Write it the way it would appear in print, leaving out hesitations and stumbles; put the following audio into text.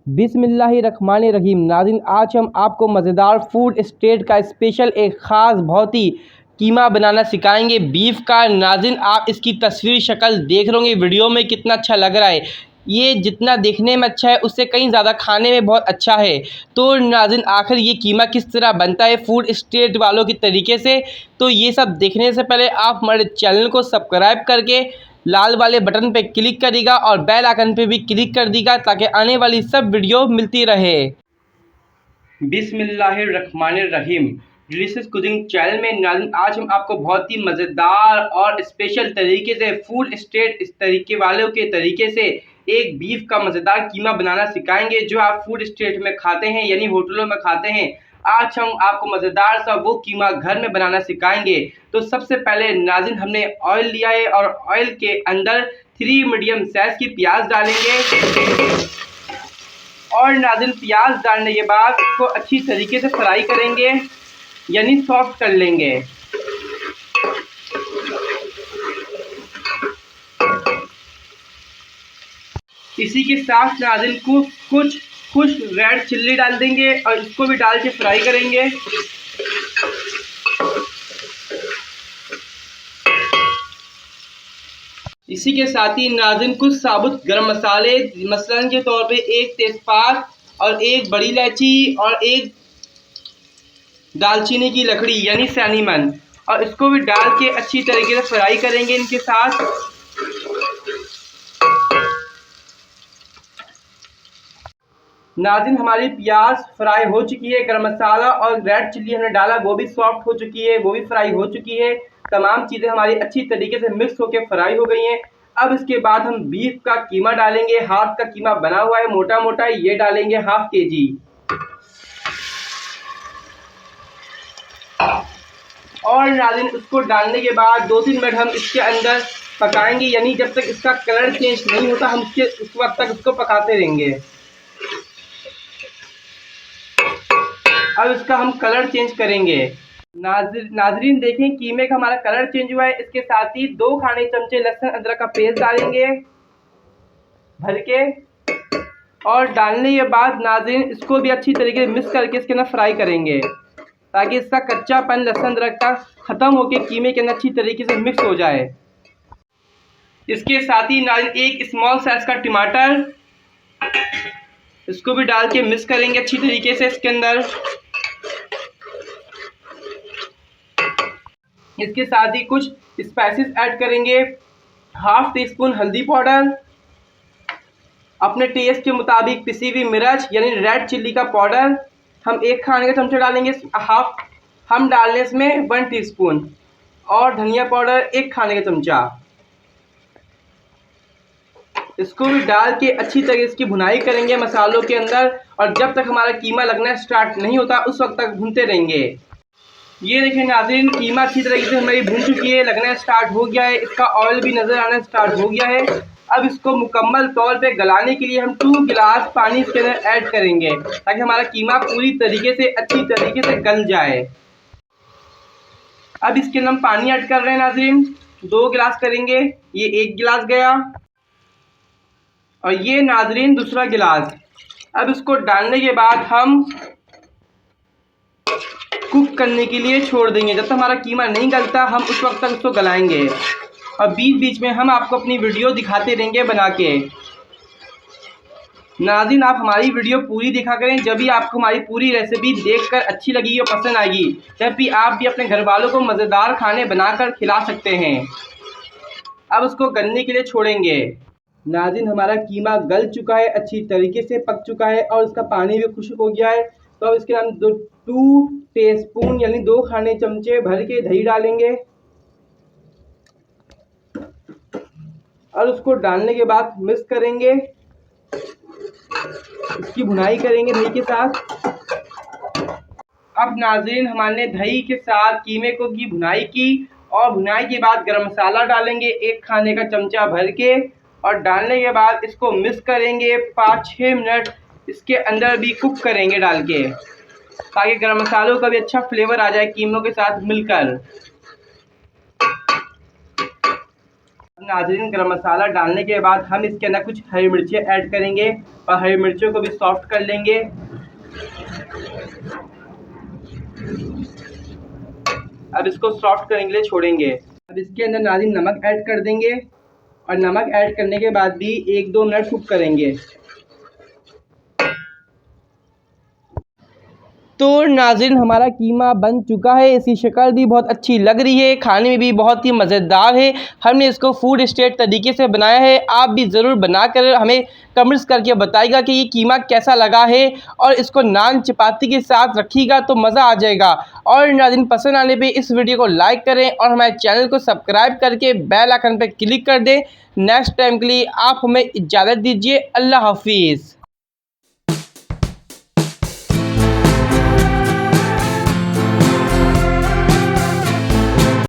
बिस्मिल्लाहिर्रहमानिर्रहीम। नाज़रीन, आज हम आपको मज़ेदार फूड स्टेट का स्पेशल एक ख़ास बहुत ही कीमा बनाना सिखाएंगे बीफ का। नाज़रीन, आप इसकी तस्वीर शक्ल देख रहे होंगे वीडियो में, कितना अच्छा लग रहा है। ये जितना देखने में अच्छा है उससे कहीं ज़्यादा खाने में बहुत अच्छा है। तो नाज़रीन, आखिर ये कीमा किस तरह बनता है फूड स्टेट वालों के तरीके से, तो ये सब देखने से पहले आप हमारे चैनल को सब्सक्राइब करके लाल वाले बटन पे क्लिक करिएगा और बेल आइकन पे भी क्लिक कर दीजिएगा ताकि आने वाली सब वीडियो मिलती रहे। बिस्मिल्लाहिर्रहमानिर्रहीम। डिलीशियस कुकिंग चैनल में नाज़रीन, आज हम आपको बहुत ही मज़ेदार और स्पेशल तरीके से फूड स्टेट इस तरीके वालों के तरीके से एक बीफ का मज़ेदार कीमा बनाना सिखाएंगे जो आप फूड स्टेट में खाते हैं, यानी होटलों में खाते हैं। आज हम आपको मज़ेदार सा वो कीमा घर में बनाना सिखाएंगे। तो सबसे पहले नाज़रीन, हमने ऑयल लिया है और ऑयल के अंदर 3 मीडियम साइज़ की प्याज डालेंगे और नाज़रीन, प्याज डालने के बाद इसको अच्छी तरीके से फ्राई करेंगे, यानी सॉफ्ट कर लेंगे। इसी के साथ नाज़रीन कुछ रेड चिल्ली डाल देंगे और इसको भी डाल के फ्राई करेंगे। इसी के साथ ही नाज़रीन, कुछ साबुत गरम मसाले मसलन के तौर पे 1 तेज़पात और 1 बड़ी इलायची और 1 दालचीनी की लकड़ी यानी सैनीमन, और इसको भी डाल के अच्छी तरीके से फ्राई करेंगे इनके साथ। नाज़रीन, हमारी प्याज फ्राई हो चुकी है, गरम मसाला और रेड चिल्ली हमने डाला वो भी सॉफ्ट हो चुकी है, वो भी फ्राई हो चुकी है। तमाम चीज़ें हमारी अच्छी तरीके से मिक्स होकर फ्राई हो गई हैं। अब इसके बाद हम बीफ का कीमा डालेंगे। हाथ का कीमा बना हुआ है मोटा मोटा, ये डालेंगे ½ kg। और नाज़रीन, उसको डालने के बाद 2-3 मिनट हम इसके अंदर पकाएंगे, यानी जब तक इसका कलर चेंज नहीं होता हम उस वक्त तक इसको पकाते रहेंगे। अब इसका हम कलर चेंज करेंगे। नाज़रीन देखें, कीमे का हमारा कलर चेंज हुआ है। इसके साथ ही 2 खाने चमचे लहसुन अदरक का पेस्ट डालेंगे भर के, और डालने के बाद नाज़रीन इसको भी अच्छी तरीके से मिक्स करके इसके अंदर फ्राई करेंगे ताकि इसका कच्चापन लहसुन अदरक का ख़त्म होकर कीमे के अंदर अच्छी तरीके से मिक्स हो जाए। इसके साथ ही नाज़रीन 1 स्मॉल साइज़ का टमाटर, इसको भी डाल के मिक्स करेंगे अच्छी तरीके से इसके अंदर। इसके साथ ही कुछ स्पाइसेस ऐड करेंगे। ½ टीस्पून हल्दी पाउडर, अपने टेस्ट के मुताबिक पिसी हुई मिर्च यानी रेड चिल्ली का पाउडर हम 1 खाने का चमचा डालेंगे। हम डाल लें इसमें 1 टीस्पून, और धनिया पाउडर 1 खाने का चमचा। इसको भी डाल के अच्छी तरीके से भुनाई करेंगे मसालों के अंदर, और जब तक हमारा कीमा लगना स्टार्ट नहीं होता उस वक्त तक भूनते रहेंगे। ये देखिए नाज़रीन, कीमा अच्छी तरीके से हमारी भून चुकी है, लगना स्टार्ट हो गया है, इसका ऑयल भी नज़र आना स्टार्ट हो गया है। अब इसको मुकम्मल तौर पे गलाने के लिए हम 2 गिलास पानी इसके अंदर ऐड करेंगे ताकि हमारा कीमा पूरी तरीके से अच्छी तरीके से गल जाए। अब इसके अंदर हम पानी ऐड कर रहे हैं नाज़रीन, 2 गिलास करेंगे। ये 1 गिलास गया और ये नाज़रीन दूसरा गिलास। अब इसको डालने के बाद हम कुक करने के लिए छोड़ देंगे। जब तक हमारा कीमा नहीं गलता हम उस वक्त तक इसको गलाएंगे, और बीच बीच में हम आपको अपनी वीडियो दिखाते रहेंगे बना के। नाज़रीन, आप हमारी वीडियो पूरी देखा करें, जब भी आपको हमारी पूरी रेसिपी देखकर अच्छी लगी और पसंद आएगी, जब भी आप भी अपने घर वालों को मज़ेदार खाने बनाकर खिला सकते हैं। अब उसको गलने के लिए छोड़ेंगे। नाज़रीन, हमारा कीमा गल चुका है, अच्छी तरीके से पक चुका है और इसका पानी भी खुश्क हो गया है। तो अब इसके हम 2 टीस्पून यानी 2 खाने चमचे भर के दही डालेंगे, और उसको डालने के बाद मिक्स करेंगे, इसकी भुनाई करेंगे दही के साथ। अब नाज़रीन, हमारे दही के साथ कीमे को की भुनाई की, और भुनाई के बाद गरम मसाला डालेंगे 1 खाने का चमचा भर के, और डालने के बाद इसको मिक्स करेंगे 5-6 मिनट इसके अंदर भी कुक करेंगे डाल के, ताकि गरम मसालों का भी अच्छा फ्लेवर आ जाए कीमों के साथ मिलकर। नाज़रीन, गरम मसाला डालने के बाद हम इसके अंदर कुछ हरी मिर्चें ऐड करेंगे और हरी मिर्चों को भी सॉफ्ट कर लेंगे। अब इसको सॉफ्ट करने के लिए छोड़ेंगे। अब इसके अंदर नाज़रीन नमक ऐड कर देंगे और नमक ऐड करने के बाद भी 1-2 मिनट कुक करेंगे। तो नाज़रीन, हमारा कीमा बन चुका है। इसकी शक्ल भी बहुत अच्छी लग रही है, खाने में भी बहुत ही मज़ेदार है। हमने इसको फूड स्टेट तरीके से बनाया है। आप भी ज़रूर बनाकर हमें कमेंट्स करके बताइएगा कि ये कीमा कैसा लगा है और इसको नान चपाती के साथ रखिएगा तो मज़ा आ जाएगा। और नाज़रीन, पसंद आने पे इस वीडियो को लाइक करें और हमारे चैनल को सब्सक्राइब करके बेल आइकन पर क्लिक कर दें। नेक्स्ट टाइम के लिए आप हमें इजाज़त दीजिए। अल्लाह हाफिज़।